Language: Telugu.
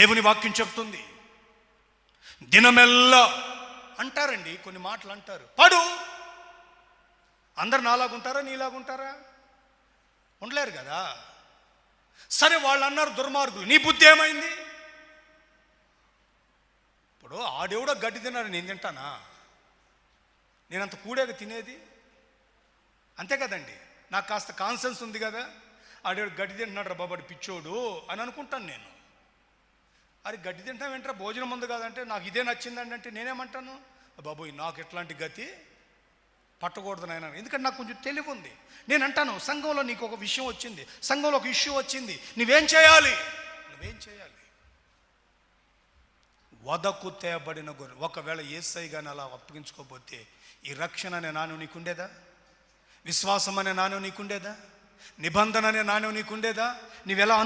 దేవుని వాక్యం చెప్తుంది. దినమెల్లా అంటారండి, కొన్ని మాటలు అంటారు. పడు. అందరు నాలాగుంటారా, నీలాగుంటారా? ఉండలేరు కదా. సరే, వాళ్ళు అన్నారు దుర్మార్గులు. నీ బుద్ధి ఏమైంది? ఇప్పుడు ఆడెవడో గడ్డి తిన్నారు, నేను తింటానా? నేనంత కూడేగా తినేది, అంతే కదండి. నాకు కాస్త కాన్సెన్స్ ఉంది కదా. ఆడేవాడు గడ్డి తింటున్నాడు రా బాబాడు పిచ్చోడు అని అనుకుంటాను నేను. అది గడ్డి తింటాం ఏంట్రా, భోజనం ఉంది కదంటే నాకు ఇదే నచ్చిందండి అంటే నేనేమంటాను, బాబోయ్ నాకు ఎట్లాంటి గతి పట్టకూడదు నాయన. ఎందుకంటే నాకు కొంచెం తెలివి ఉంది. నేను అంటాను, సంఘంలో నీకు ఒక విషయం వచ్చింది, సంఘంలో ఒక ఇష్యూ వచ్చింది, నువ్వేం చేయాలి? వదకు తేబడిన గొర్రె. ఒకవేళ యేసయ్య గాని అలా అప్పగించుకోకపోతే ఈ రక్షణ అనే నాణ్యం నీకుండేదా? విశ్వాసం అనే నాణ్యం నీకుండేదా? నిబంధన అనే నాణ్యం నీకుండేదా? నువ్వెలా